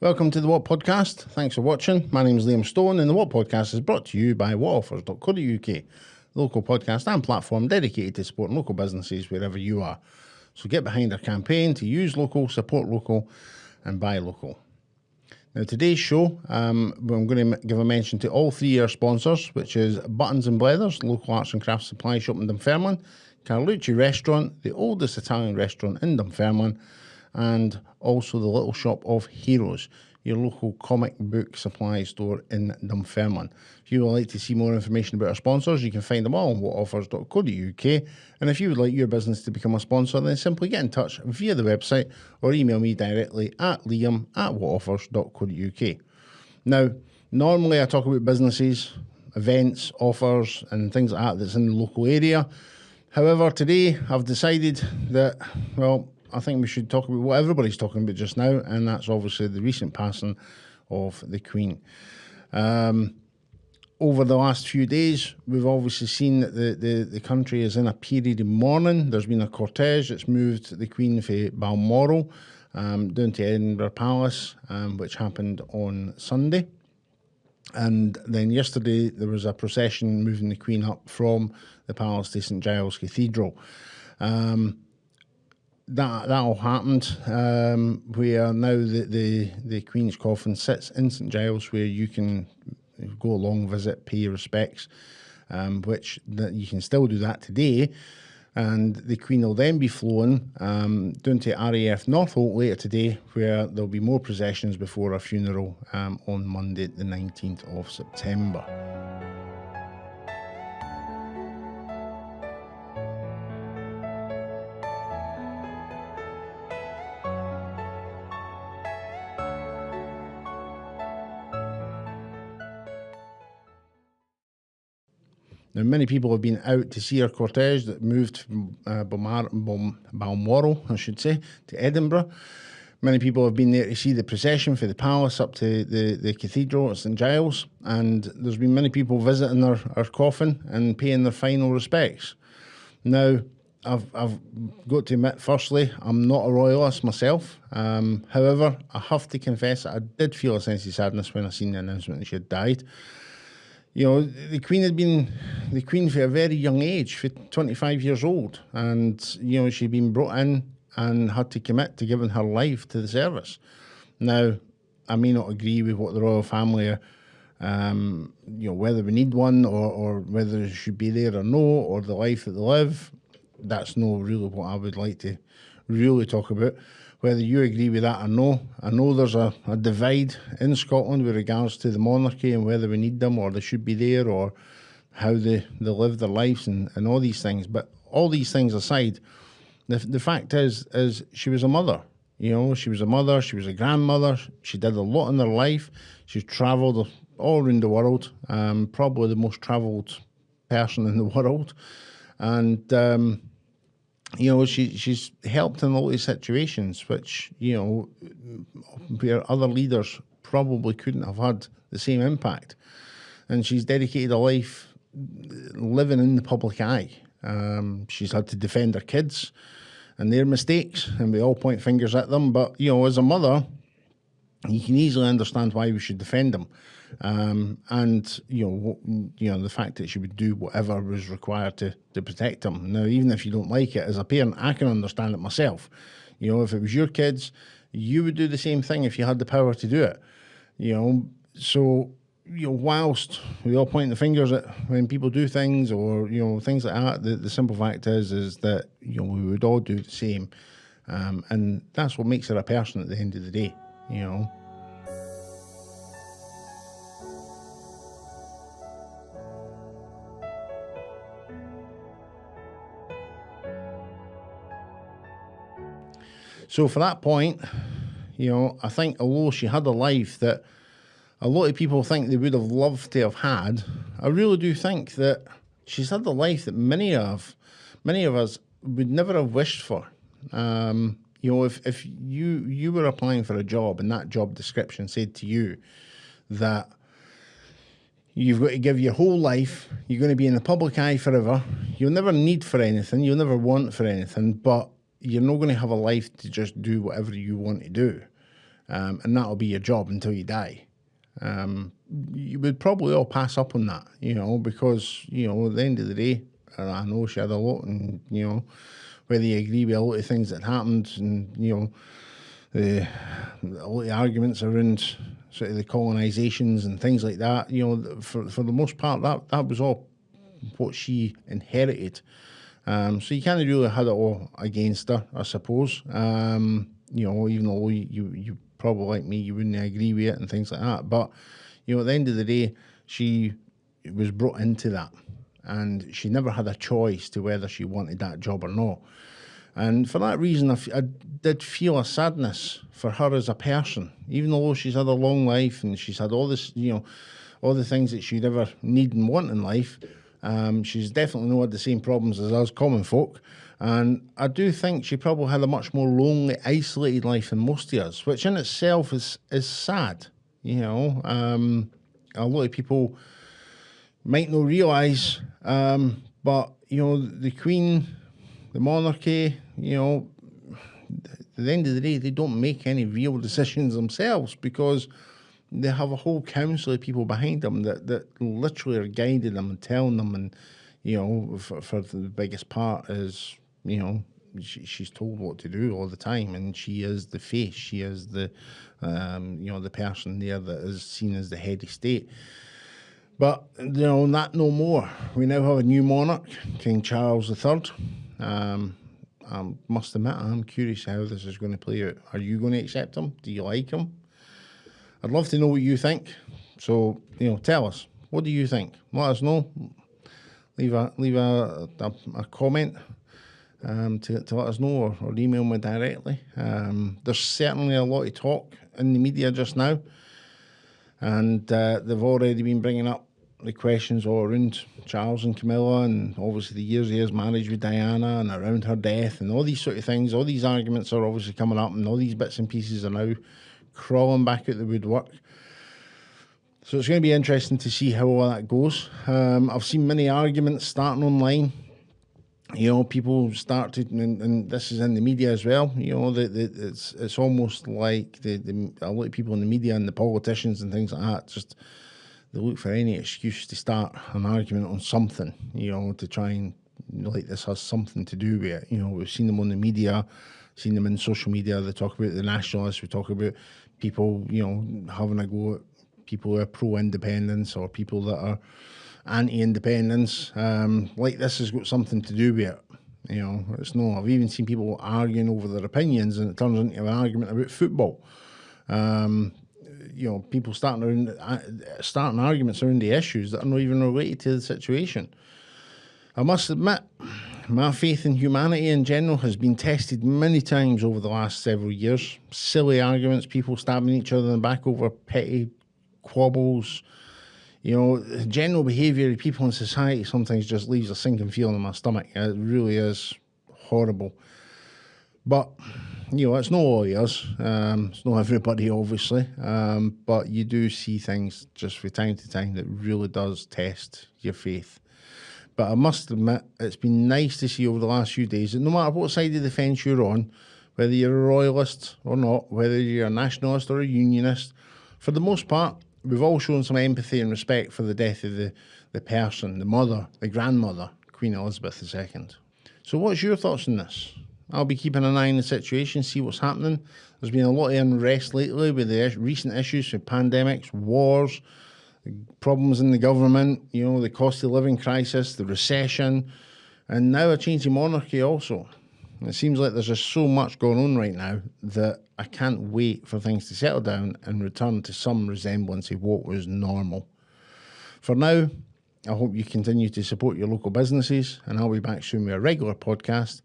Welcome to the What Podcast. Thanks for watching. My name is Liam Stone, and the What Podcast is brought to you by whatoffers.co.uk, the local podcast and platform dedicated to supporting local businesses wherever you are. So get behind our campaign to use local, support local, and buy local. Now, today's show, I'm going to give a mention to all three of our sponsors, which is Buttons and Blethers, local arts and crafts supply shop in Dunfermline, Carlucci restaurant, the oldest Italian restaurant in Dunfermline, and also the Little Shop of Heroes, your local comic book supply store in Dunfermline. If you would like to see more information about our sponsors, you can find them all on whatoffers.co.uk. And if you would like your business to become a sponsor, then simply get in touch via the website or email me directly at liam@whatoffers.co.uk. Now, normally I talk about businesses, events, offers, and things like that that's in the local area. However, today I've decided that, I think we should talk about what everybody's talking about just now, and that's obviously the recent passing of the Queen. Over the last few days, we've obviously seen that the country is in a period of mourning. There's been a cortege that's moved the Queen from Balmoral down to Edinburgh Palace, which happened on Sunday. And then yesterday, there was a procession moving the Queen up from the palace to St Giles Cathedral. That all happened, where now the Queen's coffin sits in St Giles, where you can go along, visit, pay your respects, which you can still do that today. And the Queen will then be flown down to RAF Northolt later today, where there'll be more processions before her funeral on Monday, the 19th of September. Now, many people have been out to see our cortege that moved from Balmoral, to Edinburgh. Many people have been there to see the procession for the palace up to the cathedral at St Giles, and there's been many people visiting our coffin and paying their final respects. Now, I've got to admit, firstly, I'm not a Royalist myself. However, I have to confess that I did feel a sense of sadness when I seen the announcement that she had died. You know, the Queen had been the Queen for a very young age, for 25 years old. And, you know, she'd been brought in and had to commit to giving her life to the service. Now, I may not agree with what the royal family are, whether we need one or whether it should be there or no, or the life that they live. That's not really what I would like to really talk about. Whether you agree with that or no, I know there's a divide in Scotland with regards to the monarchy and whether we need them or they should be there or how they live their lives and all these things. But all these things aside, the fact is she was a mother. You know, she was a mother, she was a grandmother, she did a lot in her life. She's travelled all around the world, probably the most travelled person in the world. And she's helped in a lot of situations, which, where other leaders probably couldn't have had the same impact. And she's dedicated a life living in the public eye. She's had to defend her kids and their mistakes, and we all point fingers at them. But, as a mother, you can easily understand why we should defend them. The fact that she would do whatever was required to protect them. Now, even if you don't like it, as a parent, I can understand it myself. If it was your kids, you would do the same thing if you had the power to do it. Whilst we all point the fingers at when people do things or, things like that, the simple fact is that, we would all do the same. And that's what makes her a person at the end of the day, So for that point, I think although she had a life that a lot of people think they would have loved to have had, I really do think that she's had the life that many of us would never have wished for. If you were applying for a job and that job description said to you that you've got to give your whole life, you're going to be in the public eye forever, you'll never need for anything, you'll never want for anything, but you're not going to have a life to just do whatever you want to do. and that'll be your job until you die. You would probably all pass up on that, because, at the end of the day, I know she had a lot, and, whether you agree with a lot of things that happened, and, a lot of arguments around sort of the colonisations and things like that, for the most part, that was all what she inherited. So you can't really have it all against her, I suppose. Even though you probably, like me, you wouldn't agree with it and things like that. But, at the end of the day, she was brought into that, and she never had a choice to whether she wanted that job or not. And for that reason, I did feel a sadness for her as a person, even though she's had a long life and she's had all this, all the things that she'd ever need and want in life. She's definitely not had the same problems as us common folk. And I do think she probably had a much more lonely, isolated life than most of us, which in itself is sad. A lot of people might not realise, but, the Queen, the monarchy, at the end of the day, they don't make any real decisions themselves, because they have a whole council of people behind them that literally are guiding them and telling them, and, for the biggest part is, she's told what to do all the time, and she is the face, she is the, the person there that is seen as the head of state. But, not no more. We now have a new monarch, King Charles III. I must admit, I'm curious how this is going to play out. Are you going to accept him? Do you like him? I'd love to know what you think. So, tell us. What do you think? Let us know. Leave a comment to let us know, or email me directly. There's certainly a lot of talk in the media just now, and they've already been bringing up the questions all around Charles and Camilla, and obviously the years of his marriage with Diana, and around her death, and all these sort of things. All these arguments are obviously coming up, and all these bits and pieces are now crawling back out the woodwork. So it's going to be interesting to see how all that goes. I've seen many arguments starting online. People started, and this is in the media as well. It's almost like a lot of people in the media and the politicians and things like that, just they look for any excuse to start an argument on something, to try and, like this has something to do with it. We've seen them on the media, seen them in social media. They talk about the nationalists. We talk about people, having a go at people who are pro-independence or people that are anti-independence. Like this has got something to do with it. It's no. I've even seen people arguing over their opinions, and it turns into an argument about football. People starting arguments around the issues that are not even related to the situation. I must admit, my faith in humanity in general has been tested many times over the last several years. Silly arguments, people stabbing each other in the back over petty quabbles. General behaviour of people in society sometimes just leaves a sinking feeling in my stomach. It really is horrible. But, it's not all yours. It's not everybody, obviously. But you do see things just from time to time that really does test your faith. But I must admit, it's been nice to see over the last few days that no matter what side of the fence you're on, whether you're a royalist or not, whether you're a nationalist or a unionist, for the most part, we've all shown some empathy and respect for the death of the person, the mother, the grandmother, Queen Elizabeth II. So what's your thoughts on this? I'll be keeping an eye on the situation, see what's happening. There's been a lot of unrest lately with the recent issues with pandemics, wars, problems in the government, the cost of living crisis, the recession, and now a change in monarchy also. It seems like there's just so much going on right now that I can't wait for things to settle down and return to some resemblance of what was normal. For now, I hope you continue to support your local businesses, and I'll be back soon with a regular podcast.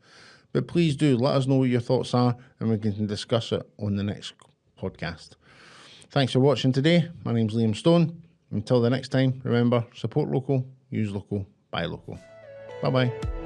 But please do let us know what your thoughts are, and we can discuss it on the next podcast. Thanks for watching today. My name's Liam Stone. Until the next time, remember, support local, use local, buy local. Bye-bye.